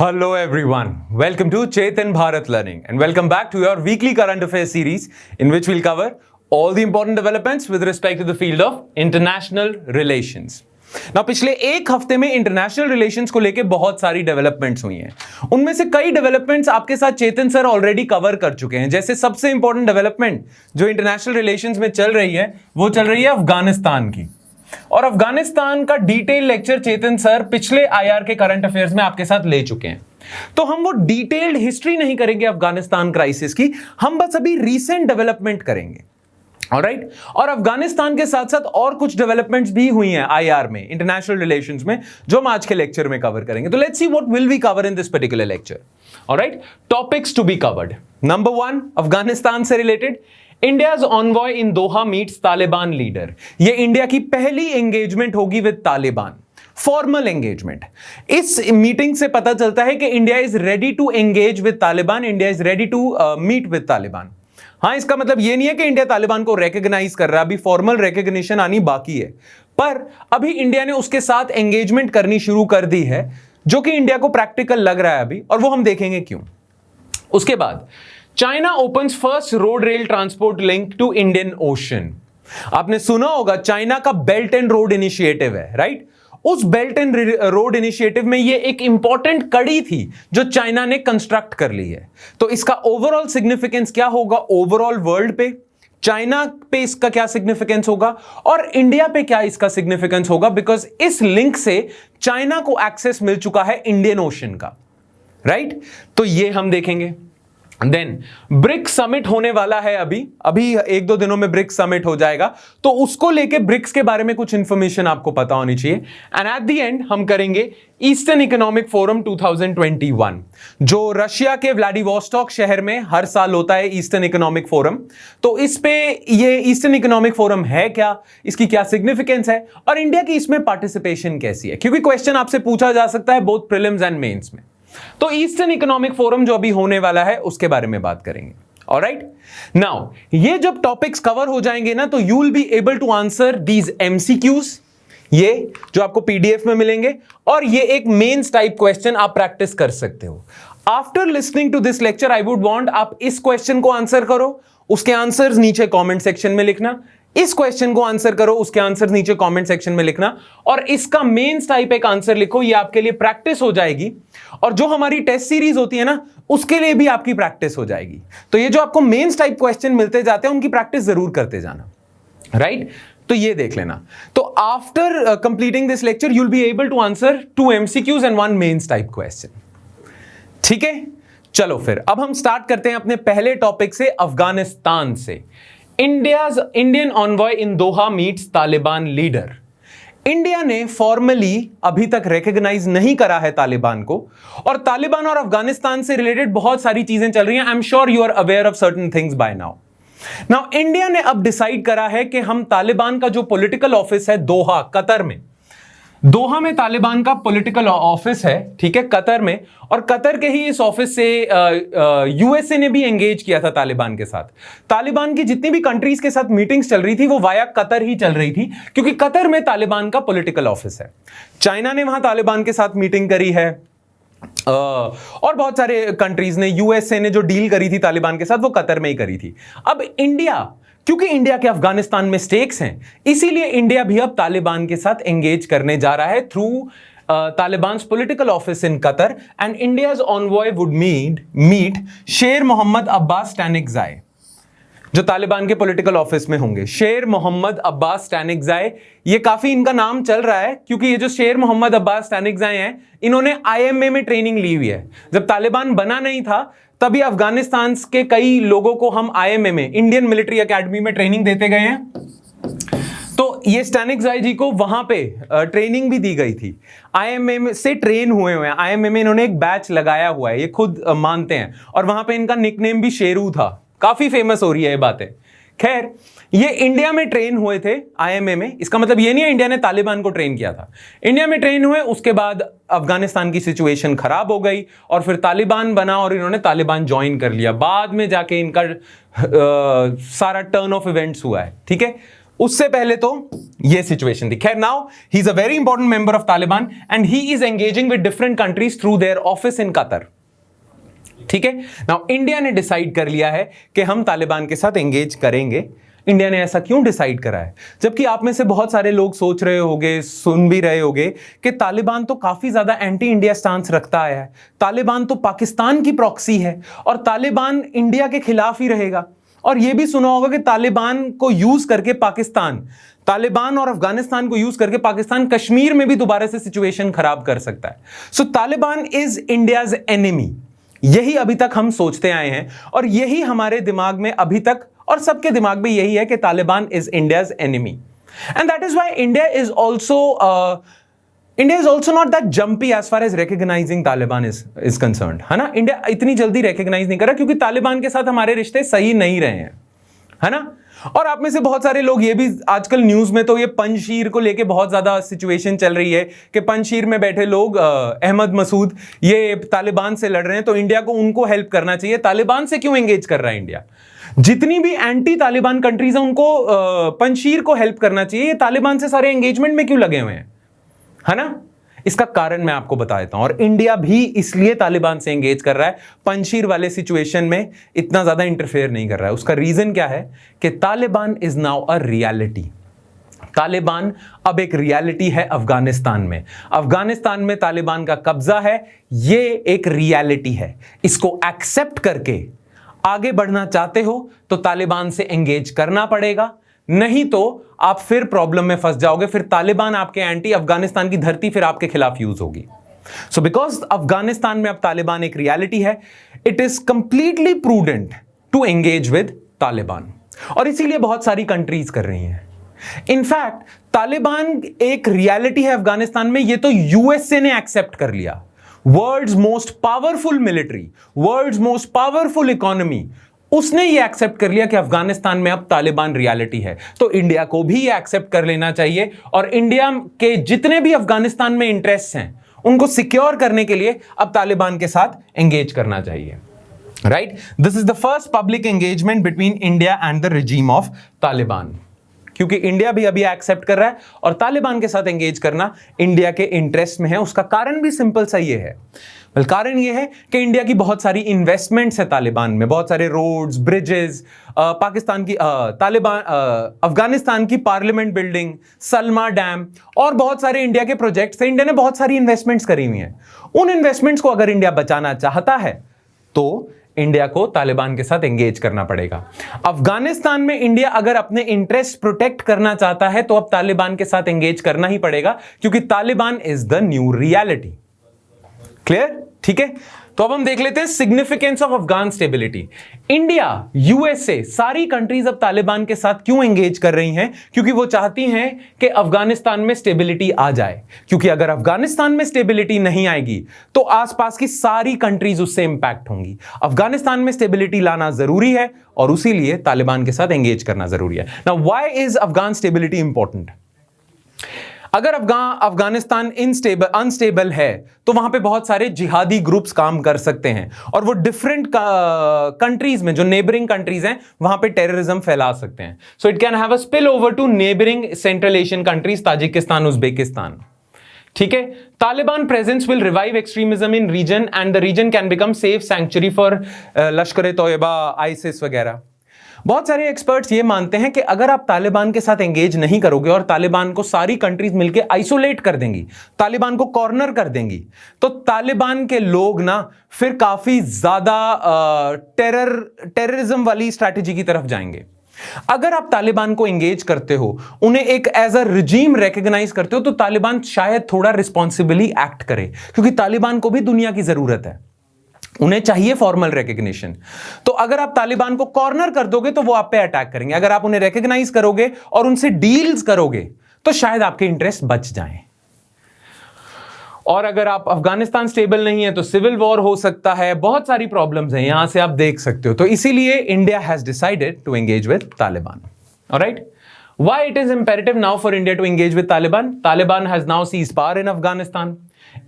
Hello everyone, welcome to Chetan Bharat Learning and welcome back to your weekly current affairs series in which we'll cover all the important developments with respect to the field of international relations. Now पिछले एक हफ्ते में international relations को लेके बहुत सारी developments हुई हैं। उनमें से कई डेवलपमेंट्स आपके साथ चेतन सर ऑलरेडी कवर कर चुके हैं। जैसे सबसे इंपॉर्टेंट डेवलपमेंट जो इंटरनेशनल रिलेशंस में चल रही है वो चल रही है अफगानिस्तान की, और अफगानिस्तान का डिटेल लेक्चर चेतन सर पिछले आईआर के करंट अफेयर्स में आपके साथ ले चुके हैं। तो हम वो डिटेल्ड हिस्ट्री नहीं करेंगे अफगानिस्तान क्राइसिस की, हम बस अभी रीसेंट डेवलपमेंट करेंगे। ऑलराइट, और अफगानिस्तान के साथ साथ और कुछ डेवलपमेंट्स भी हुई हैं आईआर में, इंटरनेशनल रिलेशंस में, जो हम आज के लेक्चर में कवर करेंगे। तो let's see what will we cover in this particular lecture. Alright, topics to be covered. Number 1, Afghanistan से related, India's envoy in Doha meets Taliban leader. ये इंडिया की पहली एंगेजमेंट होगी विद तालिबान, फॉर्मल एंगेजमेंट। इस मीटिंग से पता चलता है कि India is ready to engage with Taliban, India is ready to meet with Taliban. हाँ, इसका मतलब ये नहीं है कि इंडिया तालिबान को रेकग्नाइज कर रहा है, अभी फॉर्मल रेकग्निशन आनी बाकी है, पर अभी इंडिया ने उसके साथ एंगेजमेंट करनी शुरू कर दी है, जो कि इंडिया को प्रैक्टिकल लग रहा है अभी, और वो हम देखेंगे क्यों। उसके बाद China opens first road rail transport link to Indian Ocean. आपने सुना होगा चाइना का बेल्ट एंड रोड इनिशिएटिव है, राइट? उस बेल्ट एंड रोड इनिशिएटिव में ये एक इंपॉर्टेंट कड़ी थी जो चाइना ने कंस्ट्रक्ट कर ली है। तो इसका ओवरऑल सिग्निफिकेंस क्या होगा ओवरऑल वर्ल्ड पे, चाइना पे इसका क्या सिग्निफिकेंस होगा, और इंडिया पे क्या इसका सिग्निफिकेंस होगा, बिकॉज इस लिंक से चाइना को एक्सेस मिल चुका है इंडियन ओशन का, राइट? तो ये हम देखेंगे। देन ब्रिक्स समिट होने वाला है, अभी एक दो दिनों में ब्रिक्स समिट हो जाएगा, तो उसको लेके ब्रिक्स के बारे में कुछ इंफॉर्मेशन आपको पता होनी चाहिए। एंड एट द एंड हम करेंगे ईस्टर्न इकोनॉमिक फोरम 2021, जो रशिया के व्लादिवोस्टॉक शहर में हर साल होता है, ईस्टर्न इकोनॉमिक फोरम। तो इस पे ये ईस्टर्न इकोनॉमिक फोरम है क्या, इसकी क्या सिग्निफिकेंस है, और इंडिया की इसमें पार्टिसिपेशन कैसी है, क्योंकि क्वेश्चन आपसे पूछा जा सकता है बोथ प्रीलिम्स एंड मेंस में। तो ईस्टर्न इकोनॉमिक फोरम जो अभी होने वाला है उसके बारे में बात करेंगे। ऑलराइट, नाउ ये जब टॉपिक्स कवर हो जाएंगे ना, तो you will be able to answer these MCQs, ये जो आपको पीडीएफ में मिलेंगे, और ये एक मेंस टाइप क्वेश्चन आप प्रैक्टिस कर सकते हो। After listening to this lecture I would want आप इस क्वेश्चन को आंसर करो, उसके आंसर्स नीचे कमेंट सेक्शन में लिखना, इस क्वेश्चन को आंसर करो, उसके आंसर नीचे कमेंट सेक्शन में लिखना, और इसका मेंस टाइप एक आंसर लिखो। ये आपके लिए प्रैक्टिस हो जाएगी, और जो हमारी टेस्ट सीरीज होती है ना, उसके लिए भी आपकी प्रैक्टिस हो जाएगी। तो ये जो आपको मेंस टाइप क्वेश्चन मिलते जाते हैं, उनकी प्रैक्टिस जरूर करते जाना, राइट? तो ये देख लेना। तो after completing this lecture you will be able to answer 2 MCQs and 1 mains type question. ठीक है, चलो फिर अब हम स्टार्ट करते हैं अपने पहले टॉपिक से, अफगानिस्तान से। Indian ऑनवॉय in Doha meets Taliban leader. India ने फॉर्मली अभी तक रिकॉग्नाइज नहीं करा है तालिबान को, और तालिबान और अफगानिस्तान से रिलेटेड बहुत सारी चीजें चल रही हैं। I am sure you are aware of certain things by now India ने अब डिसाइड करा है कि हम तालिबान का जो पॉलिटिकल ऑफिस है दोहा, कतर में, दोहा में तालिबान का पॉलिटिकल ऑफिस है, ठीक है, कतर में, और कतर के ही इस ऑफिस से यूएसए ने भी एंगेज किया था तालिबान के साथ। तालिबान की जितनी भी कंट्रीज के साथ मीटिंग्स चल रही थी वो वाया कतर ही चल रही थी, क्योंकि कतर में तालिबान का पॉलिटिकल ऑफिस है। चाइना ने वहां तालिबान के साथ मीटिंग करी है, और बहुत सारे कंट्रीज ने, यूएसए ने जो डील करी थी तालिबान के साथ वो कतर में ही करी थी। अब इंडिया, क्योंकि इंडिया के अफगानिस्तान में स्टेक्स हैं, इसीलिए इंडिया भी अब तालिबान के साथ एंगेज करने जा रहा है through Taliban's political office in Qatar, and India's envoy would meet Sher Mohammad Abbas स्टैनिकज़ाई, जो तालिबान के पॉलिटिकल ऑफिस में होंगे। शेर मोहम्मद अब्बास स्टैनिकज़ाई, ये काफी इनका नाम चल रहा है, क्योंकि ये जो शेर मोहम्मद अब्बास स्टैनिकज़ाई हैं, इन्होंने आईएमए में ट्रेनिंग ली हुई है। जब तालिबान बना नहीं था तभी अफगानिस्तान के कई लोगों को हम आईएमए में, इंडियन मिलिट्री एकेडमी में ट्रेनिंग देते गए हैं। तो ये स्टैनिकज़ाई जी को वहां पे ट्रेनिंग भी दी गई थी, आईएमए से ट्रेन हुए हैं, आईएमए में इन्होंने एक बैच लगाया हुआ है, ये खुद मानते हैं, और वहां पे इनका निकनेम भी शेरू था। काफी फेमस हो रही है ये बातें। खैर, ये इंडिया में ट्रेन हुए थे आईएमए में, इसका मतलब ये नहीं है इंडिया ने तालिबान को ट्रेन किया था। इंडिया में ट्रेन हुए, उसके बाद अफगानिस्तान की सिचुएशन खराब हो गई, और फिर तालिबान बना, और इन्होंने तालिबान ज्वाइन कर लिया। बाद में जाके इनका सारा टर्न ऑफ इवेंट्स हुआ है, ठीक है। उससे पहले तो ये सिचुएशन थी। खैर, now he is a very important member of Taliban and he is engaging with different countries through their office in Qatar. ठीक है, नाउ इंडिया ने डिसाइड कर लिया है कि हम तालिबान के साथ एंगेज करेंगे। इंडिया ने ऐसा क्यों डिसाइड करा है? जबकि आप में से बहुत सारे लोग सोच रहे होंगे, सुन भी रहे होंगे कि तालिबान तो काफी ज्यादा एंटी इंडिया स्टांस रखता है, तालिबान तो पाकिस्तान की प्रॉक्सी है और तालिबान इंडिया के खिलाफ ही रहेगा। और यह भी सुना होगा कि तालिबान को यूज करके तालिबान और अफगानिस्तान को यूज करके पाकिस्तान कश्मीर में भी दोबारा से सिचुएशन खराब कर सकता है। सो तालिबान इज इंडियाज एनिमी, यही अभी तक हम सोचते आए हैं और यही हमारे दिमाग में अभी तक और सबके दिमाग में यही है कि Taliban is India's enemy. And that is why India is also not that jumpy as far as recognising Taliban is concerned, है ना। इंडिया इतनी जल्दी रिकॉग्नाइज नहीं कर रहा क्योंकि तालिबान के साथ हमारे रिश्ते सही नहीं रहे हैं, है ना। और आप में से बहुत सारे लोग ये भी, आजकल न्यूज में तो ये पंजशीर को लेके बहुत ज्यादा सिचुएशन चल रही है कि पंजशीर में बैठे लोग अहमद मसूद ये तालिबान से लड़ रहे हैं तो इंडिया को उनको हेल्प करना चाहिए। तालिबान से क्यों एंगेज कर रहा है इंडिया? जितनी भी एंटी तालिबान कंट्रीज हैं उनको पंजशीर को हेल्प करना चाहिए, ये तालिबान से सारे एंगेजमेंट में क्यों लगे हुए हैं, है ना। इसका कारण मैं आपको बता देता हूं। और इंडिया भी इसलिए तालिबान से एंगेज कर रहा है, पंजशीर वाले सिचुएशन में इतना ज्यादा इंटरफेयर नहीं कर रहा है। उसका रीजन क्या है कि Taliban is now a reality. Taliban अब एक रियलिटी है अफगानिस्तान में। अफगानिस्तान में तालिबान का कब्जा है, ये एक रियलिटी है। इसको एक्सेप्ट करके आगे बढ़ना चाहते हो तो तालिबान से एंगेज करना पड़ेगा, नहीं तो आप फिर प्रॉब्लम में फंस जाओगे। फिर तालिबान आपके एंटी, अफगानिस्तान की धरती फिर आपके खिलाफ यूज होगी। सो बिकॉज अफगानिस्तान में अब तालिबान एक रियलिटी है, it is completely prudent to engage with Taliban. और इसीलिए बहुत सारी कंट्रीज कर रही हैं। इनफैक्ट तालिबान एक रियलिटी है अफगानिस्तान में, ये तो यूएसए ने एक्सेप्ट कर लिया। World's most powerful military, world's most powerful economy, उसने ये एक्सेप्ट कर लिया कि अफगानिस्तान में अब तालिबान रियलिटी है। तो इंडिया को भी ये एक्सेप्ट कर लेना चाहिए और इंडिया के जितने भी अफगानिस्तान में इंटरेस्ट हैं उनको सिक्योर करने के लिए अब तालिबान के साथ एंगेज करना चाहिए। Right, this is the first public engagement between India and the regime of Taliban, क्योंकि इंडिया भी अभी एक्सेप्ट कर रहा है और तालिबान के साथ एंगेज करना इंडिया के इंटरेस्ट में है। उसका कारण भी सिंपल सा ये है, कारण ये है कि इंडिया की बहुत सारी इन्वेस्टमेंट्स है तालिबान में, बहुत सारे रोड्स, ब्रिजेस, पाकिस्तान की अफगानिस्तान की पार्लियामेंट बिल्डिंग, सलमा डैम और बहुत सारे इंडिया के प्रोजेक्ट्स हैं। इंडिया ने बहुत सारी इन्वेस्टमेंट्स करी हुई हैं। उन इन्वेस्टमेंट्स को अगर इंडिया बचाना चाहता है तो इंडिया को तालिबान के साथ एंगेज करना पड़ेगा। अफगानिस्तान में इंडिया अगर अपने इंटरेस्ट प्रोटेक्ट करना चाहता है तो अब तालिबान के साथ एंगेज करना ही पड़ेगा, क्योंकि Taliban is the new reality. Clear? ठीक है, तो अब हम देख लेते हैं significance of Afghan stability. India, USA, सारी कंट्रीज अब तालिबान के साथ क्यों एंगेज कर रही हैं? क्योंकि वो चाहती हैं कि अफगानिस्तान में स्टेबिलिटी आ जाए, क्योंकि अगर अफगानिस्तान में स्टेबिलिटी नहीं आएगी तो आसपास की सारी कंट्रीज उससे इंपैक्ट होंगी। अफगानिस्तान में स्टेबिलिटी लाना जरूरी है और उसीलिए तालिबान के साथ एंगेज करना जरूरी है। Now why is Afghan stability important? अगर अफगानिस्तान अनस्टेबल है तो वहां पे बहुत सारे जिहादी ग्रुप्स काम कर सकते हैं और वो डिफरेंट कंट्रीज में, जो नेबरिंग कंट्रीज हैं, वहां पे टेररिज्म फैला सकते हैं। So it can have a spill over to neighbouring central Asian countries, Tajikistan, Uzbekistan. ठीक है, Taliban presence will revive extremism in region and the region can become safe sanctuary for Lashkar e Taiba, ISIS वगैरह। बहुत सारे एक्सपर्ट्स ये मानते हैं कि अगर आप तालिबान के साथ एंगेज नहीं करोगे और तालिबान को सारी कंट्रीज मिलकर आइसोलेट कर देंगी, तालिबान को कॉर्नर कर देंगी, तो तालिबान के लोग ना फिर काफी ज्यादा टेररिज्म वाली स्ट्रैटेजी की तरफ जाएंगे। अगर आप तालिबान को एंगेज करते हो, उन्हें एक एज अ रिजीम रिकॉग्नाइज करते हो, तो तालिबान शायद थोड़ा रिस्पॉन्सिबली एक्ट करे, क्योंकि तालिबान को भी दुनिया की जरूरत है, उन्हें चाहिए फॉर्मल रिकॉग्निशन। तो अगर आप तालिबान को कॉर्नर कर दोगे तो वो आप पे अटैक करेंगे। अगर आप उन्हें रिकॉग्नाइज करोगे और उनसे डील्स करोगे तो शायद आपके इंटरेस्ट बच जाएं। और अगर आप अफगानिस्तान स्टेबल नहीं है तो सिविल वॉर हो सकता है, बहुत सारी प्रॉब्लम्स हैं, यहां से आप देख सकते हो। तो इसीलिए India has decided to engage with Taliban. Alright, why it is imperative now for India to engage with Taliban? Taliban has now seized power in Afghanistan.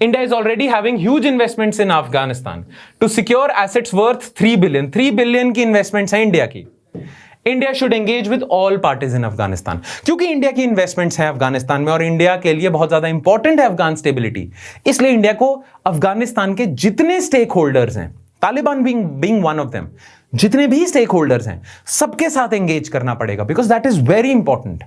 India is already having huge investments in Afghanistan to secure assets worth 3 billion. 3 billion की investments हैं India की. India should engage with all parties in Afghanistan, क्योंकि India की investments हैं अफगानिस्तान में और India के लिए बहुत ज्यादा इंपॉर्टेंट है अफगान स्टेबिलिटी। इसलिए इंडिया को अफगानिस्तान के जितने स्टेक होल्डर्स हैं, Taliban being one of them, जितने भी स्टेक होल्डर्स हैं सबके साथ एंगेज करना पड़ेगा, because that is very important.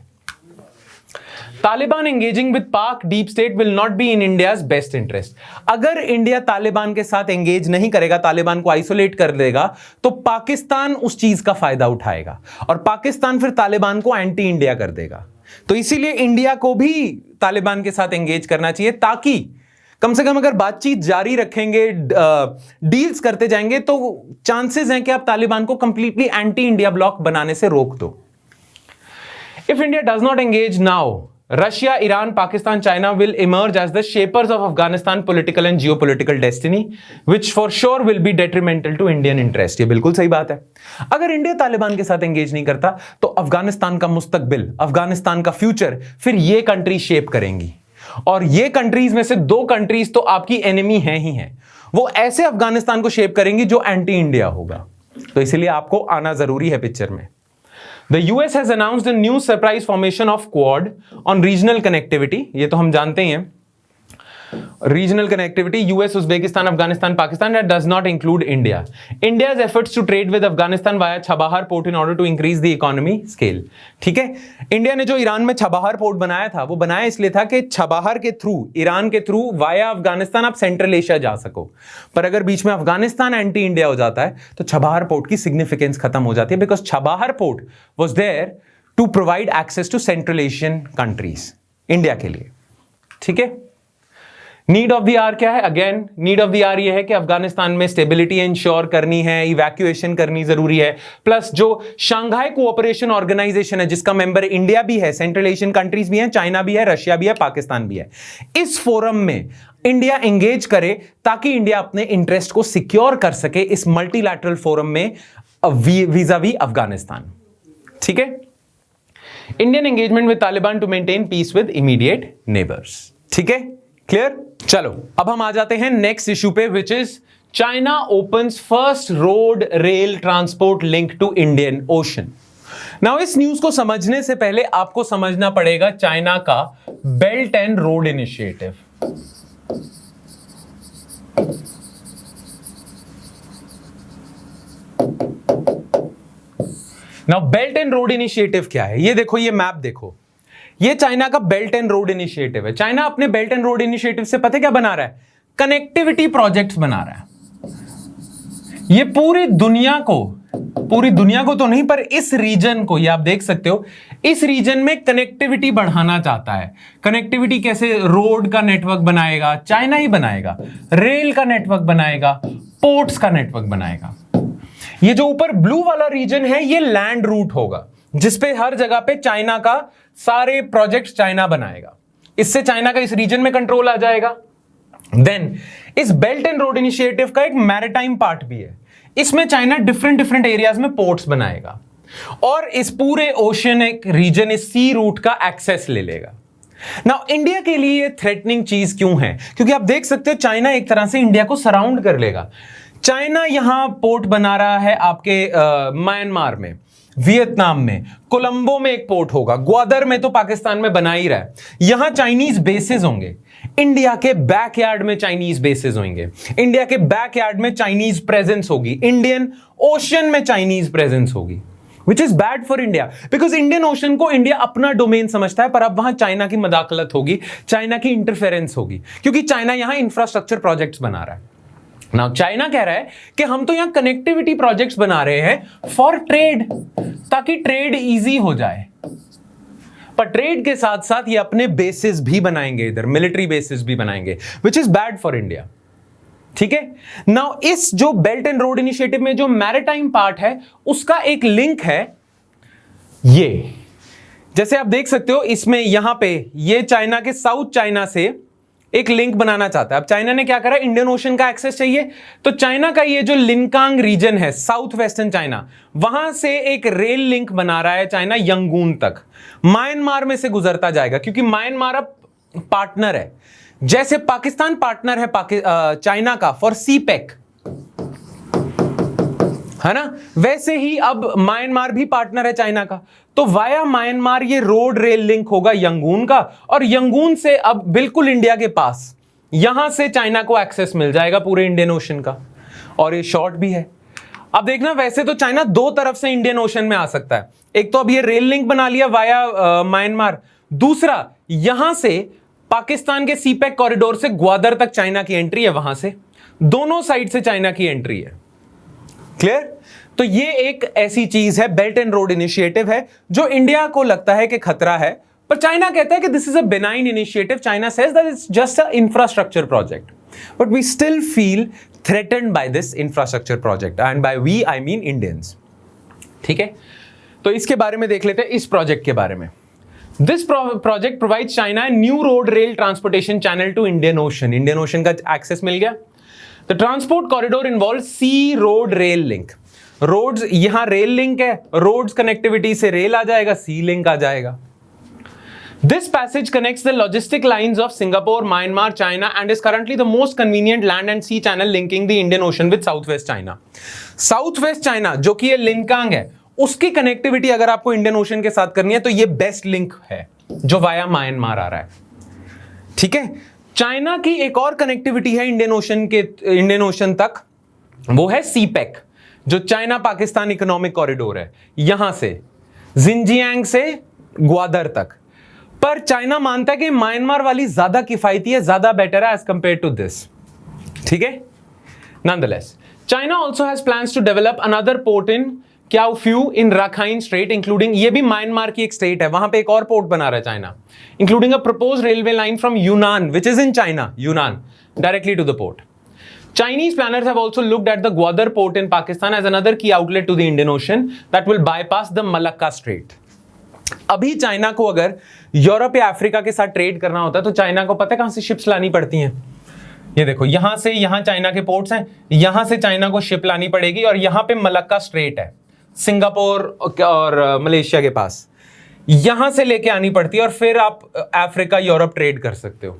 Taliban engaging with Pak deep state will not be in India's best interest. अगर इंडिया तालिबान के साथ एंगेज नहीं करेगा, तालिबान को आइसोलेट कर देगा, तो पाकिस्तान उस चीज का फायदा उठाएगा और पाकिस्तान फिर तालिबान को एंटी इंडिया कर देगा। तो इसीलिए इंडिया को भी तालिबान के साथ एंगेज करना चाहिए, ताकि कम से कम अगर बातचीत जारी रखेंगे, डील्स करते जाएंगे, तो चांसेस हैं कि आप तालिबान को कंप्लीटली एंटी इंडिया ब्लॉक बनाने से रोक दो। If India does not engage now, Russia, Iran, Pakistan, China will emerge as the shapers of Afghanistan political and geopolitical destiny, which for sure will be detrimental to Indian interest. ये बिल्कुल सही बात है। अगर इंडिया तालिबान के साथ engage नहीं करता, तो अफगानिस्तान का मुस्तकबिल, अफगानिस्तान का फ्यूचर फिर ये कंट्री शेप करेंगी, और ये कंट्रीज में से 2 कंट्रीज तो आपकी एनिमी हैं ही हैं। वो ऐसे अफगानिस्तान को शेप करेंगी जो एंटी इंडिया होगा। तो इसीलिए आपको आना जरूरी है पिक्चर में। The US has announced a new surprise formation of Quad on regional connectivity. ये तो हम जानते ही हैं, regional connectivity, US, Uzbekistan, Afghanistan, Pakistan, that does not include India. India's efforts to trade with Afghanistan via Chabahar port in order to increase the economy scale. ठीक है, India ने जो Iran में छबाहर पोर्ट बनाया था, वो बनाया इसलिए था कि छबाहर के थ्रू, ईरान के थ्रू वाया अफगानिस्तान आप सेंट्रल एशिया जा सको। पर अगर बीच में अफगानिस्तान एंटी इंडिया हो जाता है, तो छबाहर पोर्ट की सिग्निफिकेंस खत्म हो जाती है, because Chabahar port was there to provide access to central Asian countries, India के लिए। ठीक है, नीड ऑफ द आर क्या है? Again need of the hour ये है कि अफगानिस्तान में स्टेबिलिटी इंश्योर करनी है, इवैक्यूएशन करनी जरूरी है, प्लस जो शंघाई कोऑपरेशन ऑर्गेनाइजेशन है जिसका मेंबर इंडिया भी है, सेंट्रल एशियन कंट्रीज भी हैं, चाइना भी है, रशिया भी है, पाकिस्तान भी है, इस फोरम में इंडिया एंगेज करे ताकि इंडिया अपने इंटरेस्ट को सिक्योर कर सके इस मल्टीलैटरल फोरम में वीजावी अफगानिस्तान। ठीक है, Indian engagement with Taliban to maintain peace with immediate neighbours. ठीक है, क्लियर? चलो अब हम आ जाते हैं नेक्स्ट इश्यू पे, which is China opens first road rail transport link to Indian Ocean. Now इस न्यूज को समझने से पहले आपको समझना पड़ेगा चाइना का belt and road initiative. Now belt and road initiative क्या है? ये देखो, ये मैप देखो, ये चाइना का बेल्ट एंड रोड इनिशिएटिव है। चाइना अपने बेल्ट एंड रोड इनिशिएटिव से पता क्या बना रहा है? कनेक्टिविटी प्रोजेक्ट्स बना रहा है। ये पूरी दुनिया को तो नहीं, पर इस रीजन को, ये आप देख सकते हो, इस रीजन में कनेक्टिविटी बढ़ाना चाहता है। कनेक्टिविटी कैसे? रोड का नेटवर्क बनाएगा, चाइना ही बनाएगा, रेल का नेटवर्क बनाएगा, पोर्ट्स का नेटवर्क बनाएगा। ये जो ऊपर ब्लू वाला रीजन है, ये लैंड रूट होगा, जिसपे हर जगह पे चाइना का सारे प्रोजेक्ट्स चाइना बनाएगा। इससे चाइना का इस रीजन में कंट्रोल आ जाएगा। देन इस बेल्ट एंड रोड इनिशिएटिव का एक मैरिटाइम पार्ट भी है। इसमें चाइना डिफरेंट एरियाज में पोर्ट्स बनाएगा और इस पूरे ओशियनिक रीजन, इस सी रूट का एक्सेस ले लेगा। नाउ इंडिया के लिए ये थ्रेटनिंग चीज क्यों है? क्योंकि आप देख सकते हो चाइना एक तरह से इंडिया को सराउंड कर लेगा। चाइना यहां पोर्ट बना रहा है आपके म्यांमार में, वियतनाम में, कोलंबो में एक पोर्ट होगा, ग्वादर में तो पाकिस्तान में बना ही रहा है। यहां चाइनीज बेसेस होंगे, इंडिया के बैकयार्ड में चाइनीज बेसेस होंगे, इंडिया के बैकयार्ड में चाइनीज प्रेजेंस होगी, इंडियन ओशन में चाइनीज प्रेजेंस होगी, which is bad for India, because Indian ocean को इंडिया अपना डोमेन समझता है, पर अब वहां चाइना की मदाखलत होगी, चाइना की इंटरफेरेंस होगी, क्योंकि चाइना यहां इंफ्रास्ट्रक्चर प्रोजेक्ट्स बना रहा है। नाउ चाइना कह रहा है कि हम तो यहां कनेक्टिविटी प्रोजेक्ट्स बना रहे हैं फॉर ट्रेड, ताकि ट्रेड इजी हो जाए, पर ट्रेड के साथ साथ ये अपने बेसिस भी बनाएंगे, इधर मिलिट्री बेसिस भी बनाएंगे, which is bad for India. ठीक है, नाउ इस जो बेल्ट एंड रोड इनिशिएटिव में जो मैरिटाइम पार्ट है, उसका एक लिंक है ये, जैसे आप देख सकते हो इसमें, यहां पे ये चाइना के साउथ चाइना से एक लिंक बनाना चाहता है। अब चाइना ने क्या करा? इंडियन ओशन का एक्सेस चाहिए, तो चाइना का ये जो लिनकांग रीजन है, साउथ वेस्टर्न चाइना, वहां से एक रेल लिंक बना रहा है चाइना यंगून तक, म्यांमार में से गुजरता जाएगा, क्योंकि म्यांमार अब पार्टनर है, जैसे पाकिस्तान पार्टनर है चाइना का फॉर सीपेक। है ना। वैसे ही अब म्यांमार भी पार्टनर है चाइना का, तो वाया म्यांमार ये रोड रेल लिंक होगा यंगून का, और यंगून से अब बिल्कुल इंडिया के पास, यहां से चाइना को एक्सेस मिल जाएगा पूरे इंडियन ओशन का, और ये शॉर्ट भी है। अब देखना, वैसे तो चाइना दो तरफ से इंडियन ओशन में आ सकता है, एक तो अब ये रेल लिंक बना लिया वाया म्यांमार, दूसरा यहां से पाकिस्तान के सीपेक कॉरिडोर से ग्वादर तक चाइना की एंट्री है, वहां से दोनों साइड से चाइना की एंट्री है। क्लियर? तो ये एक ऐसी चीज है, बेल्ट एंड रोड इनिशिएटिव है, जो इंडिया को लगता है कि खतरा है, पर चाइना कहता है कि this is a benign initiative. China says that it's just a infrastructure project, but we still feel threatened by this infrastructure project, and by we I mean Indians. ठीक है, तो इसके बारे में देख लेते हैं, इस प्रोजेक्ट के बारे में। This project provides China a new road rail transportation channel to Indian Ocean. Indian Ocean का access मिल गया। The transport corridor involves sea road rail link. Roads, यहां रेल लिंक है, रोड्स कनेक्टिविटी से रेल आ जाएगा, सी link आ जाएगा। This passage connects the logistic lines of Singapore, Myanmar, China, and is currently the most convenient land and sea channel linking the Indian Ocean with Southwest China. Southwest China, जो कि ये लिंकांग है, उसकी connectivity अगर आपको Indian ocean के साथ करनी है तो ये बेस्ट लिंक है जो वाया म्यांमार आ रहा है। ठीक है, चाइना की एक और कनेक्टिविटी है इंडियन ओशन तक, वो है सीपेक, जो चाइना पाकिस्तान इकोनॉमिक कॉरिडोर है, यहां से जिंजियांग से ग्वादर तक। पर चाइना मानता है कि म्यांमार वाली ज्यादा किफायती है, ज्यादा बेटर है एज कंपेयर टू दिस। ठीक है, nonetheless China also has plans to develop another port in Kyaukphyu in Rakhine strait, including, ये भी म्यांमार की एक स्टेट है, वहां पे एक और पोर्ट बना रहा है China, including a proposed railway line from Yunnan which is in China, Yunnan directly to the port. Chinese planners have also looked at the Gwadar port in Pakistan as another key outlet to the Indian Ocean that will bypass the Malacca Strait. अभी China को अगर Europe या Africa के साथ trade करना होता है तो चाइना को पता है कहां से शिप्स लानी पड़ती हैं। ये देखो, यहां से यहां चाइना के पोर्ट्स हैं, यहां से चाइना को शिप लानी पड़ेगी, और यहां पे मलक्का स्ट्रेट है सिंगापुर और मलेशिया के पास, यहां से लेके आनी पड़ती है, और फिर आप अफ्रीका यूरोप ट्रेड कर सकते हो,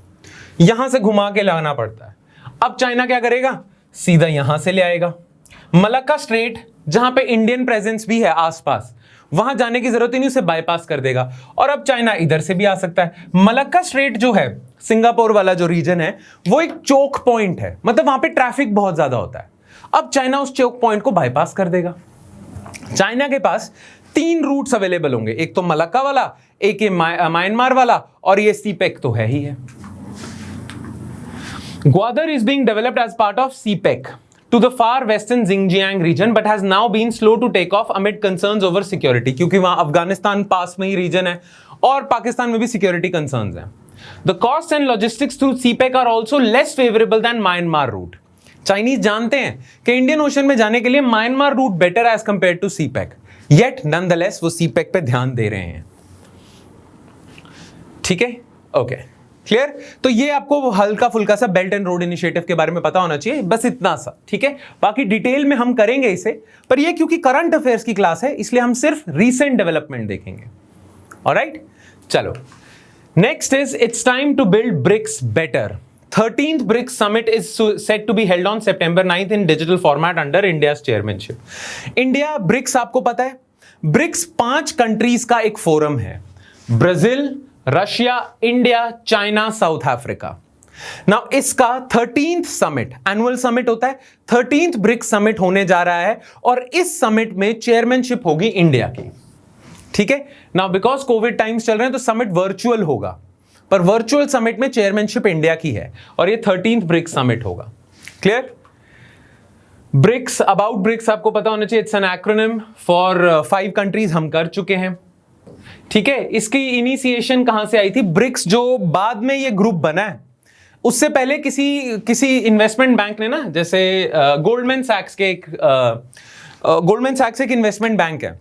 यहां से घुमा के लाना पड़ता है। अब चाइना क्या करेगा, सीधा यहां से ले आएगा। मलक्का स्ट्रेट जहां पे इंडियन प्रेजेंस भी है आसपास, वहां जाने की जरूरत ही नहीं, उसे बाईपास कर देगा, और अब चाइना इधर से भी आ सकता है। मलक्का स्ट्रेट जो है, सिंगापुर वाला जो रीजन है, वो एक चोक पॉइंट है, मतलब वहां पे ट्रैफिक बहुत ज्यादा होता है। अब चाइना उस चोक पॉइंट को बाईपास कर देगा। चाइना के पास 3 रूट्स अवेलेबल होंगे, एक तो मलक्का वाला, एक ये म्यांमार वाला, और ये सीपेक तो है ही है। Gwadar is being developed as part of CPEC to the far western Xinjiang region, but has now been slow to take off amid concerns over security, क्योंकि वहां अफगानिस्तान पास में ही रीजन है और पाकिस्तान में भी सिक्योरिटी कंसर्न्स हैं। The costs and logistics through CPEC are also less favorable than Myanmar route. Chinese जानते हैं कि इंडियन ओशन में जाने के लिए Myanmar route better as compare to CPEC, yet nonetheless वो सीपेक पे ध्यान दे रहे हैं। ठीक है, ओके, क्लियर। तो ये आपको हल्का फुल्का सा बेल्ट एंड रोड इनिशिएटिव के बारे में पता होना चाहिए, बस इतना सा। ठीक है, बाकी डिटेल में हम करेंगे इसे, पर ये क्योंकि करंट अफेयर्स की क्लास है इसलिए हम सिर्फ रीसेंट डेवलपमेंट देखेंगे। ऑलराइट, चलो next is it's time to build BRICS better. 13th BRICS summit is set to be held on September 9th in digital format under India's chairmanship. India BRICS आपको पता है, BRICS 5 countries का एक forum है, Brazil, Russia, India, China, south Africa. Now इसका 13th summit, annual summit होता है, 13th BRICS summit होने जा रहा है, और इस समिट में चेयरमैनशिप होगी इंडिया की। ठीक है, नाउ बिकॉज कोविड टाइम्स चल रहे हैं तो समिट वर्चुअल होगा, पर वर्चुअल समिट में चेयरमैनशिप इंडिया की है, और ये 13th BRICS समिट होगा। क्लियर। ब्रिक्स, अबाउट ब्रिक्स आपको पता होना चाहिए, it's an acronym for 5 countries, हम कर चुके हैं। ठीक है, इसकी इनिशिएशन कहां से आई थी? ब्रिक्स जो बाद में ये ग्रुप बना है, उससे पहले किसी इन्वेस्टमेंट बैंक ने ना, जैसे गोल्डमैन सैक्स एक इन्वेस्टमेंट बैंक है,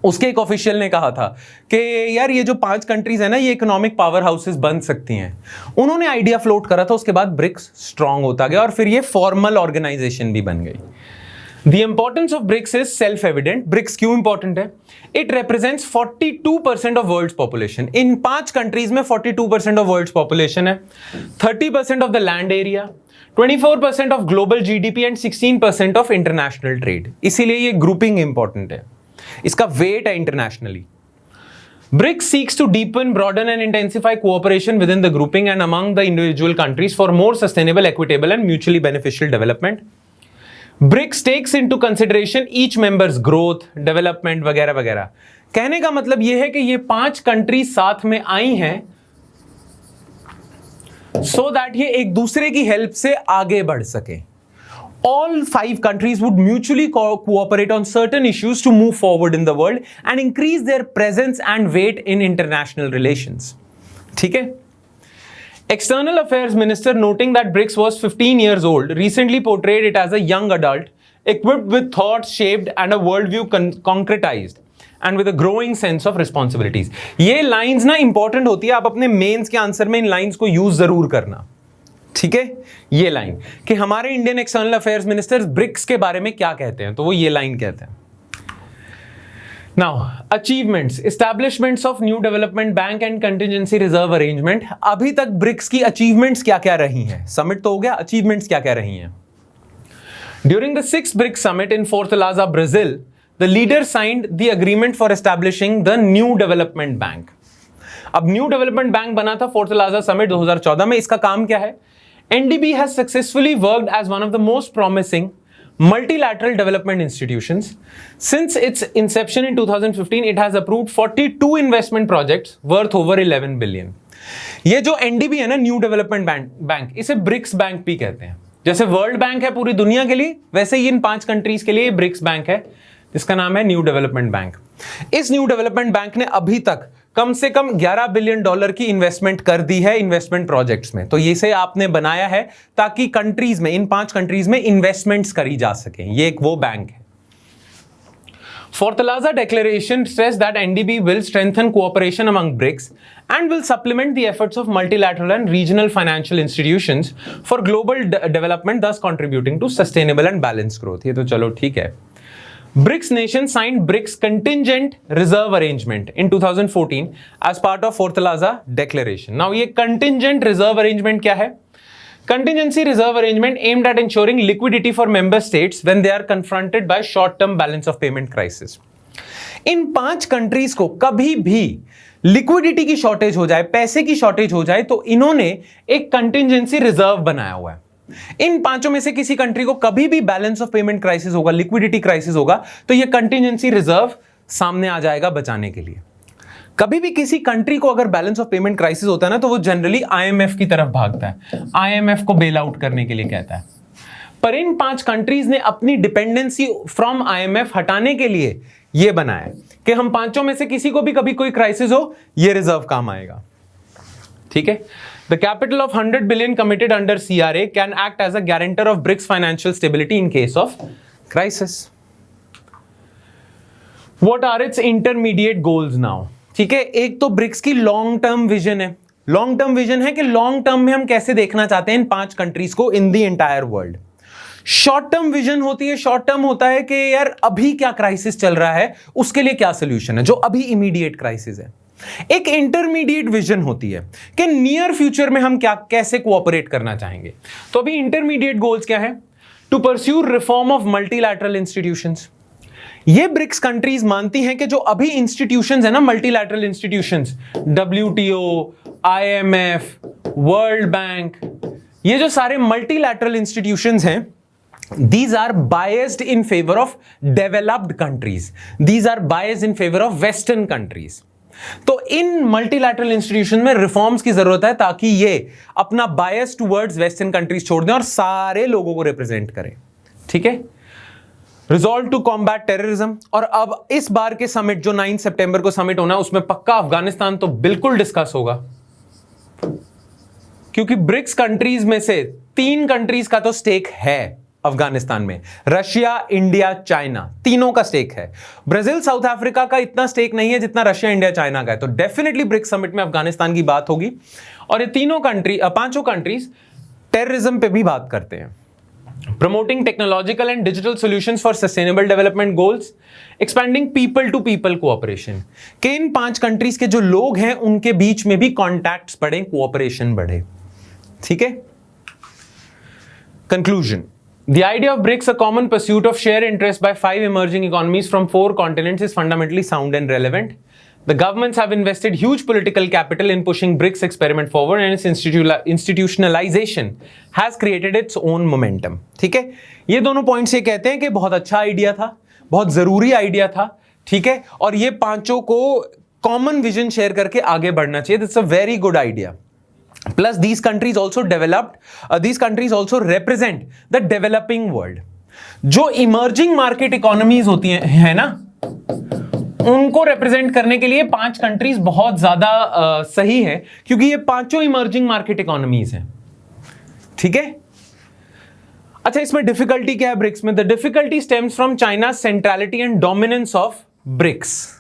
उसके एक ऑफिशियल ने कहा था कि यार ये जो 5 कंट्रीज है ना, ये इकोनॉमिक पावर हाउसेस बन सकती हैं। उन्होंने आइडिया फ्लोट करा था, उसके बाद ब्रिक्स स्ट्रांग होता गया और फिर ये फॉर्मल ऑर्गेनाइजेशन भी बन गई। The importance of BRICS is self-evident. BRICS क्यों important है? It represents 42% of world's population. In 5 countries में 42% of world's population है, 30% of the land area, 24% of global GDP and 16% of international trade. इसीलिए ये grouping important है, इसका weight है internationally. BRICS seeks to deepen, broaden and intensify cooperation within the grouping and among the individual countries for more sustainable, equitable and mutually beneficial development. BRICS takes into consideration each member's growth, development वगैरह वगैरह. कहने का मतलब यह है कि ये 5 country साथ में आई हैं so that ये एक दूसरे की हेल्प से आगे बढ़ सके. All 5 countries would mutually cooperate on certain issues to move forward in the world and increase their presence and weight in international relations. ठीक है? External Affairs Minister, noting that BRICS was 15 years old, recently portrayed it as a young adult, equipped with thoughts shaped and a worldview concretized, and with a growing sense of responsibilities. ये lines ना important होती है, आप अपने mains के answer में इन lines को use जरूर करना. ठीक है, ये लाइन कि हमारे Indian external affairs ministers BRICS के बारे में क्या कहते हैं, तो वो ये लाइन कहते हैं. Now, achievements, establishments of new development bank and contingency reserve arrangement. अभी तक ब्रिक्स की अचीवमेंट्स क्या क्या रही हैं? समिट तो हो गया, अचीवमेंट्स क्या क्या रही हैं? During the 6th BRICS summit in Fortaleza, Brazil, the leaders signed the agreement for establishing the new development bank. अब न्यू डेवलपमेंट बैंक बना था फोर्टलाजा समिट 2014 में. इसका काम क्या है? NDB has successfully worked as one of the most promising multilateral development institutions. Since its inception in 2015, it has approved 42 investment projects worth over 11 billion. ये जो NDB है ना, न्यू डेवलपमेंट बैंक, इसे ब्रिक्स बैंक भी कहते हैं. जैसे world bank है पूरी दुनिया के लिए, वैसे ही इन 5 कंट्रीज के लिए ब्रिक्स बैंक है, जिसका नाम है न्यू डेवलपमेंट बैंक. इस न्यू डेवलपमेंट बैंक ने अभी तक कम से कम $11 बिलियन की इन्वेस्टमेंट कर दी है इन्वेस्टमेंट प्रोजेक्ट्स में. तो ये से आपने बनाया है ताकि कंट्रीज में, इन 5 कंट्रीज में इन्वेस्टमेंट्स करी जा सके. ये एक वो बैंक है. Fortaleza Declaration stressed that NDB will strengthen cooperation among BRICS and will supplement the efforts of multilateral and regional financial institutions for global development, thus contributing to sustainable and balanced growth. ये तो चलो ठीक है. BRICS nations signed BRICS Contingent Reserve Arrangement in 2014 as part of Fortaleza Declaration. Now, ये Contingent Reserve Arrangement क्या है? Contingency Reserve Arrangement aimed at ensuring liquidity for member states when they are confronted by short-term balance of payment crisis. In 5 countries को कभी भी liquidity की shortage हो जाए, पैसे की शॉर्टेज हो जाए, तो इन्होंने एक कंटिंजेंसी रिजर्व बनाया हुआ है. इन 5 में से किसी कंट्री को कभी भी बैलेंस ऑफ पेमेंट क्राइसिस होगा, लिक्विडिटी क्राइसिस होगा, तो ये कंटिंजेंसी रिजर्व सामने आ जाएगा बचाने के लिए. कभी भी किसी कंट्री को अगर बैलेंस ऑफ पेमेंट क्राइसिस होता है ना, तो वो जनरली आईएमएफ की तरफ भागता है, आईएमएफ को बेल आउट करने के लिए कहता है. पर इन 5 कंट्रीज ने अपनी डिपेंडेंसी फ्रॉम आईएमएफ हटाने के लिए ये बनाया कि हम 5 में से किसी को भी कभी कोई क्राइसिस हो, ये रिजर्व काम आएगा. ठीक है. The capital of 100 billion committed under CRA can act as a guarantor of BRICS financial stability in case of crisis. What are its intermediate goals now? ठीक है, एक तो ब्रिक्स की लॉन्ग टर्म विजन है. लॉन्ग टर्म विजन है कि long term में हम कैसे देखना चाहते हैं इन 5 कंट्रीज को in the entire world. Short term vision होती है, शॉर्ट टर्म होता है कि यार अभी क्या क्राइसिस चल रहा है, उसके लिए क्या सोल्यूशन है, जो अभी इमीडिएट क्राइसिस है. एक इंटरमीडिएट विजन होती है कि नियर फ्यूचर में हम क्या कैसे कोऑपरेट करना चाहेंगे. तो अभी इंटरमीडिएट गोल्स क्या है? To pursue reform of multilateral institutions. ये ब्रिक्स कंट्रीज मानती हैं कि जो अभी इंस्टीट्यूशंस है ना, multilateral institutions, WTO, IMF, world bank, ये जो सारे मल्टीलैटरल इंस्टीट्यूशंस हैं, these are biased in favor of developed countries. These are biased in favor of western countries. तो इन मल्टीलैटरल इंस्टीट्यूशन में रिफॉर्म्स की जरूरत है ताकि ये अपना बायस टुवर्ड्स वेस्टर्न कंट्रीज छोड़ दें और सारे लोगों को रिप्रेजेंट करें. ठीक है. Resolve to combat terrorism. और अब इस बार के समिट जो 9 सितंबर को समिट होना है, उसमें पक्का अफगानिस्तान तो बिल्कुल डिस्कस होगा, क्योंकि ब्रिक्स कंट्रीज में से 3 कंट्रीज का तो स्टेक है अफगानिस्तान में. रशिया, इंडिया, चाइना, तीनों का स्टेक है. ब्राजील, साउथ अफ्रीका का इतना स्टेक नहीं है जितना रशिया, इंडिया, चाइना का है. तो डेफिनेटली ब्रिक्स समिट में अफगानिस्तान की बात होगी. और ये 5 कंट्रीज टेररिज्म पे भी बात करते हैं. promoting technological and digital solutions for sustainable development goals, expanding people to people cooperation. कि इन 5 कंट्रीज के जो लोग हैं उनके बीच में भी कॉन्टैक्ट्स बढ़े, कोऑपरेशन बढ़े. ठीक है. Conclusion. The idea of BRICS, a common pursuit of shared interest by 5 emerging economies from 4 continents, is fundamentally sound and relevant. The governments have invested huge political capital in pushing BRICS experiment forward, and its institutionalization has created its own momentum. ठीक है. ये दोनों points ये कहते हैं कि बहुत अच्छा आइडिया था, बहुत जरूरी आइडिया था. ठीक है. और ये पांचों को कॉमन विजन शेयर करके आगे बढ़ना चाहिए. That's a very good idea. Plus, these countries also developed, these countries also represent the developing world. जो इमर्जिंग मार्केट इकोनॉमीज होती हैं ना, उनको रिप्रेजेंट करने के लिए 5 कंट्रीज बहुत ज्यादा सही है, क्योंकि ये पांचों इमर्जिंग मार्केट इकोनॉमीज हैं. ठीक है. अच्छा, इसमें डिफिकल्टी क्या है ब्रिक्स में? The difficulty stems from China centrality and dominance of BRICS.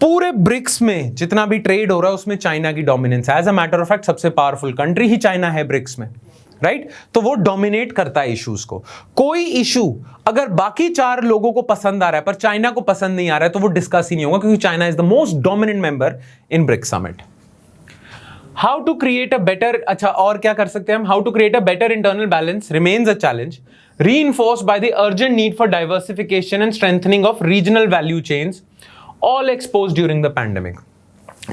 पूरे ब्रिक्स में जितना भी ट्रेड हो रहा है उसमें चाइना की डोमिनेंस है. As a matter of fact सबसे पावरफुल कंट्री ही चाइना है ब्रिक्स में, राइट? तो वो डोमिनेट करता है इश्यूज को. कोई इशू अगर बाकी 4 लोगों को पसंद आ रहा है पर चाइना को पसंद नहीं आ रहा है तो वो डिस्कस ही नहीं होगा, क्योंकि China is the most dominant member in BRICS summit. How to create a better, अच्छा और क्या कर सकते हैं हम? How to create a better internal balance remains a challenge, reinforced by the urgent need for diversification and strengthening of regional value chains, all exposed during the pandemic.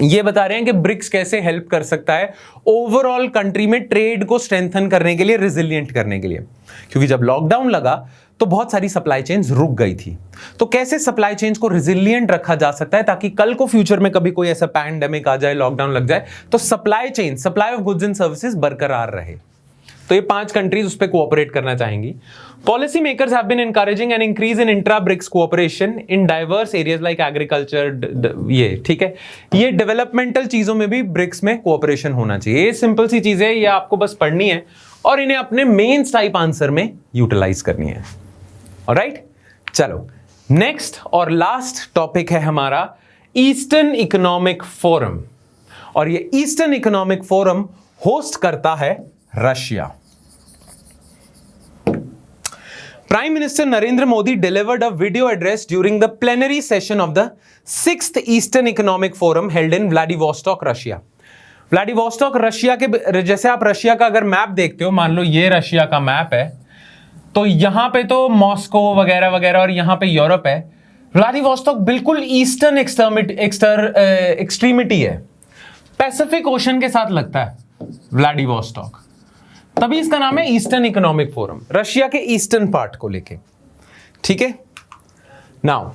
ये बता रहे हैं कि ब्रिक्स कैसे हेल्प कर सकता है ओवरऑल कंट्री में ट्रेड को स्ट्रेंथन करने के लिए, रिजिलियंट करने के लिए. क्योंकि जब लॉकडाउन लगा तो बहुत सारी सप्लाई चेन्स रुक गई थी. तो कैसे सप्लाई चेन्स को रिजिलियंट रखा जा सकता है ताकि कल को फ्यूचर में कभी कोई ऐसा पैंडेमिक आ जाए, लॉकडाउन लग जाए, तो supply chain, supply of goods and services बरकरार रहे. तो ये 5 कंट्रीज उस पर कोऑपरेट करना चाहेंगी. Policy makers have been encouraging an increase in intra BRICS cooperation in diverse areas like agriculture. ये ठीक है. ये डेवलपमेंटल चीजों में भी ब्रिक्स में कोऑपरेशन होना चाहिए. ये सिंपल सी चीजें ये आपको बस पढ़नी है और इन्हें अपने मेंस टाइप आंसर में यूटिलाइज करनी है. ऑलराइट, चलो नेक्स्ट और लास्ट टॉपिक है हमारा ईस्टर्न इकोनॉमिक फोरम. और ये ईस्टर्न इकोनॉमिक फोरम होस्ट करता है Russia. Prime Minister Narendra Modi delivered a video address during the plenary session of the 6th Eastern Economic Forum held in Vladivostok, Russia. Vladivostok, Russia के, जैसे आप Russia का अगर map देखते हो, मान लो ये रशिया का मैप है, तो यहां पे तो मॉस्को वगैरह वगैरह और यहां पे यूरोप है. व्लादिवोस्टॉक बिल्कुल ईस्टर्न एक्सट्रीमिटी है, पैसिफिक ओशन के साथ लगता है व्लादिवोस्टॉक, तभी इसका नाम है ईस्टर्न इकोनॉमिक फोरम, रशिया के ईस्टर्न पार्ट को लेके. ठीक है. नाउ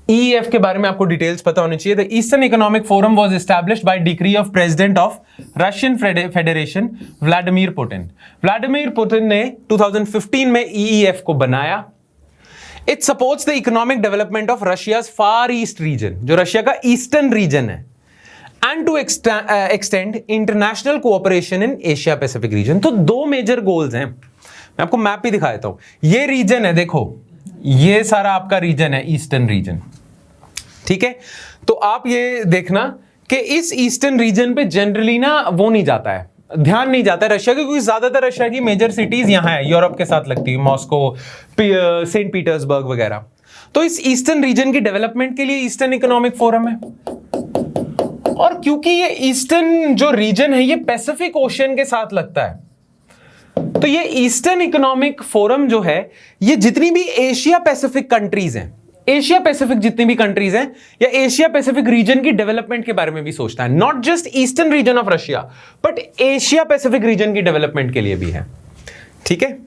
ईईएफ के बारे में आपको डिटेल्स पता होनी चाहिए. The eastern economic forum was established bye decree of president of Russian federation Vladimir Putin. Vladimir Putin ने 2015 में ईईएफ को बनाया. It supports the economic development of Russia's far east region, जो रशिया का ईस्टर्न रीजन है, and to extend international cooperation in Asia Pacific region. तो 2 major goals हैं. मैं आपको मैप भी दिखा देता हूं. ये रीजन है, देखो ये सारा आपका रीजन है, ईस्टर्न रीजन. ठीक है. तो आप ये देखना कि इस ईस्टर्न रीजन पे जनरली ना वो नहीं जाता है, ध्यान नहीं जाता है रशिया के, क्योंकि ज्यादातर रशिया की मेजर सिटीज यहां है, यूरोप के साथ लगती है, मॉस्को, सेंट पीटर्सबर्ग वगैरह. तो इस ईस्टर्न रीजन की डेवलपमेंट के लिए ईस्टर्न इकोनॉमिक फोरम है. और क्योंकि ये ईस्टर्न जो रीजन है ये पैसिफिक ओशन के साथ लगता है, तो ये ईस्टर्न इकोनॉमिक फोरम जो है ये जितनी भी एशिया पैसिफिक कंट्रीज हैं, एशिया पैसिफिक जितनी भी कंट्रीज हैं या एशिया पैसिफिक रीजन की डेवलपमेंट के बारे में भी सोचता है. Not just eastern region of Russia but Asia Pacific region की डेवलपमेंट के लिए भी है. ठीक है.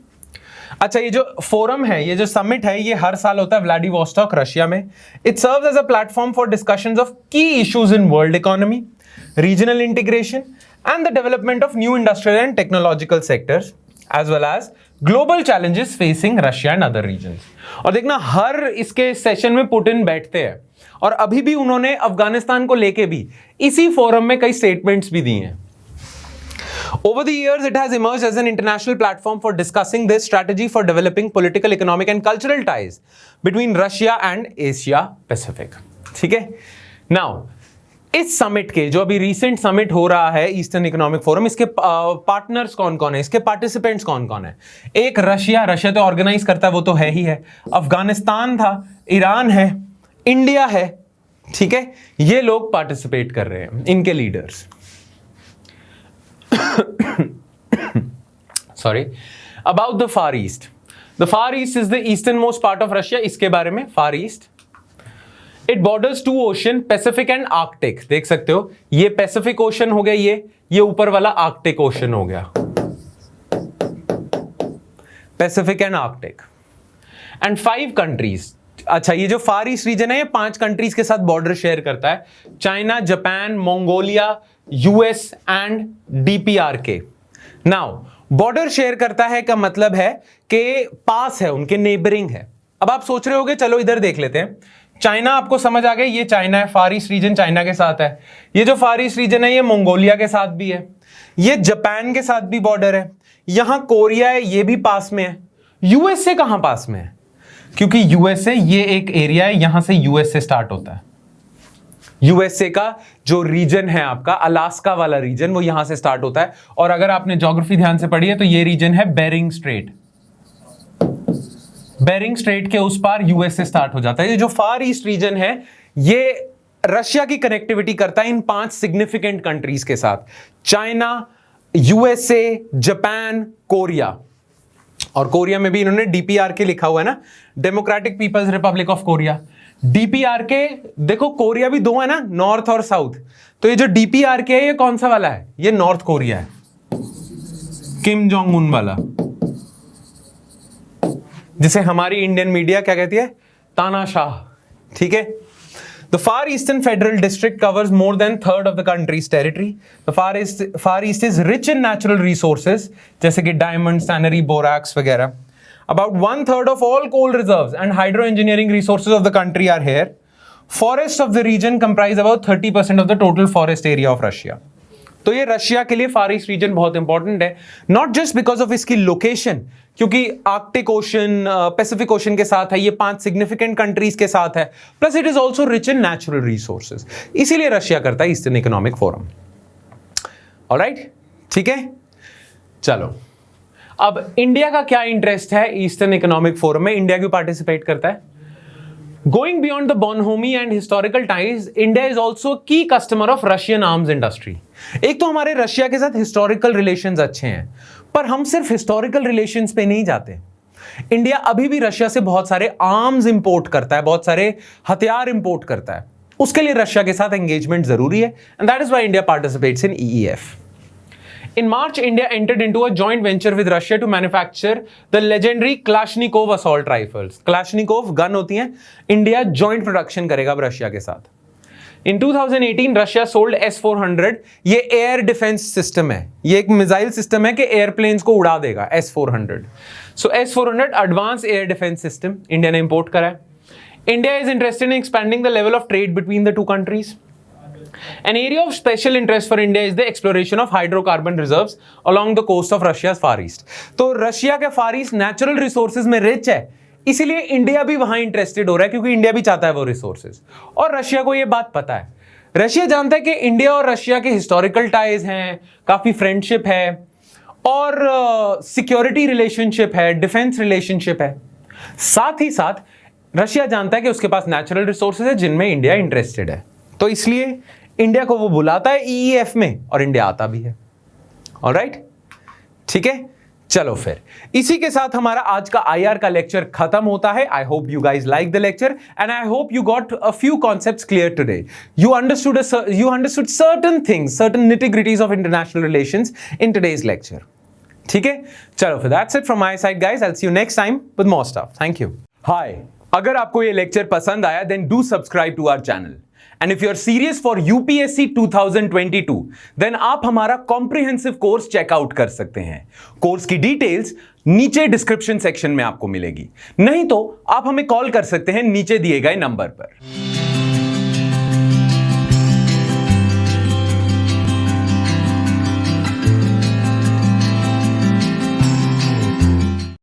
अच्छा, ये जो फोरम है, ये जो समिट है, ये हर साल होता है व्लादिवोस्टॉक, रशिया में. It serves as a platform for discussions of key issues in world economy, regional integration and the development of new industrial and technological sectors as well as global challenges facing Russia and other regions. और देखना हर इसके session में Putin बैठते हैं, और अभी भी उन्होंने अफगानिस्तान को लेके भी इसी फोरम में कई स्टेटमेंट्स भी दिए हैं. Over the years, it has emerged as an international platform for discussing this strategy for developing political, economic, and cultural ties between Russia and Asia Pacific. ठीक है. Now, इस समिट के, जो अभी रिसेंट समिट हो रहा है ईस्टर्न इकोनॉमिक फोरम, इसके पार्टनर्स कौन कौन है, इसके पार्टिसिपेंट्स कौन कौन है? एक रशिया तो ऑर्गेनाइज करता है, वो तो है ही है। अफगानिस्तान था, ईरान है, इंडिया है, ठीक है, ये लोग पार्टिसिपेट कर रहे हैं, इनके leaders. Sorry, about the far east. The far east is the easternmost part of Russia. इसके बारे में, far east, it borders to ocean, Pacific and Arctic. देख सकते हो, ये पैसिफिक ओशन हो गया, ये ऊपर वाला आर्कटिक ओशन हो गया, Pacific and Arctic, and 5 countries. अच्छा, ये जो फार ईस्ट रीजन है, ये 5 कंट्रीज के साथ बॉर्डर शेयर करता है, China, Japan, Mongolia, US and DPRK. Now, border share करता है का मतलब है कि पास है, उनके नेबरिंग है। अब आप सोच रहे होगे, चलो इधर देख लेते हैं। चाइना आपको समझ आ गया, ये चाइना है, फार ईस्ट रीजन चाइना के साथ है। ये जो फार ईस्ट रीजन है, ये मंगोलिया के साथ भी है, ये जापान के साथ भी बॉर्डर है, यहां कोरिया है, ये भी पास में है। यूएसए कहां पास में है? क्योंकि यूएसए ये एक एरिया है, यहां से यूएसए स्टार्ट होता है। यूएसए का जो रीजन है आपका, अलास्का वाला रीजन, वो यहां से स्टार्ट होता है। और अगर आपने ज्योग्राफी ध्यान से पढ़ी है तो ये रीजन है बेरिंग स्ट्रेट। बेरिंग स्ट्रेट के उस पार यूएसए स्टार्ट हो जाता है। ये जो फार ईस्ट रीजन है, ये रशिया की कनेक्टिविटी करता है इन 5 सिग्निफिकेंट कंट्रीज के साथ, चाइना, यूएसए, जापान, कोरिया। और कोरिया में भी इन्होंने डीपीआरके लिखा हुआ है ना, Democratic People's Republic of Korea. DPRK, देखो कोरिया भी 2 है ना, नॉर्थ और साउथ। तो ये जो डीपीआरके है, ये कौन सा वाला है? ये नॉर्थ कोरिया है, किम जोंग उन वाला, जिसे हमारी इंडियन मीडिया क्या कहती है? तानाशाह। ठीक है। The Far Eastern Federal District covers more than 1/3 of the country's territory. The Far East is rich in natural resources, जैसे कि diamonds, tannery, borax वगैरह. About 1/3 of all coal reserves and hydro-engineering resources of the country are here. Forests of the region comprise about 30% of the total forest area of Russia. तो ये Russia के लिए फार east region बहुत important है, not just because of इसकी location, क्योंकि Arctic ocean, Pacific ocean के साथ है, ये 5 सिग्निफिकेंट कंट्रीज के साथ है, plus it is also rich in natural resources, इसीलिए रशिया करता है ईस्टर्न इकोनॉमिक फोरम। ऑलराइट, ठीक है। चलो, अब इंडिया का क्या इंटरेस्ट है ईस्टर्न इकोनॉमिक फोरम में? इंडिया क्यों पार्टिसिपेट करता है? Going beyond the bonhomie and historical ties, India is also a key customer of Russian arms industry. एक तो हमारे रशिया के साथ हिस्टोरिकल रिलेशंस अच्छे हैं, पर हम सिर्फ हिस्टोरिकल रिलेशंस पे नहीं जाते। इंडिया अभी भी रशिया से बहुत सारे आर्म्स इंपोर्ट करता है, बहुत सारे हथियार इंपोर्ट करता है। उसके लिए रशिया के साथ एंगेजमेंट जरूरी है, and that is why India participates in EEF. In March, India entered into a joint venture with Russia to manufacture the legendary Kalashnikov assault rifles. Kalashnikov gun होती हैं, इंडिया जॉइंट प्रोडक्शन करेगा अब Russia के साथ। In 2018, Russia sold S-400. ये air defence system है, ये एक मिसाइल सिस्टम है कि एयरप्लेन्स को उड़ा देगा, S-400. So S-400 advance air defence system India ने इंपोर्ट करा है। India is interested in expanding the level of trade between the two countries. An area of special interest for India is the exploration of hydrocarbon reserves along the coast of Russia's Far East. तो Russia के फार east natural resources में rich है, इसीलिए India भी वहां interested हो रहा है, क्योंकि इंडिया भी चाहता है वो रिसोर्सेज, और रशिया को ये बात पता है। रशिया जानता है कि इंडिया और रशिया के हिस्टोरिकल टाइज हैं, काफी फ्रेंडशिप है, और सिक्योरिटी रिलेशनशिप है, डिफेंस रिलेशनशिप है। साथ ही साथ रशिया जानता है कि उसके पास नेचुरल रिसोर्सेज है जिनमें इंडिया इंटरेस्टेड है, तो इसलिए इंडिया को वो बुलाता है EEF में, और इंडिया आता भी है। ऑलराइट, ठीक है। चलो फिर इसी के साथ हमारा आज का IR का लेक्चर खत्म होता है। I hope you guys like the lecture and I hope you got a few concepts clear today. You understood certain things, certain nitty gritties of international relations in today's lecture. ठीक है, चलो फिर that's it from my side guys. I will see you next time with more stuff. Thank you. Hi, अगर आपको ये lecture पसंद आया then do subscribe to our channel, and if you are serious for UPSC 2022 then आप हमारा comprehensive course checkout कर सकते हैं। कोर्स की डिटेल्स नीचे डिस्क्रिप्शन सेक्शन में आपको मिलेगी, नहीं तो आप हमें कॉल कर सकते हैं नीचे दिए गए नंबर पर।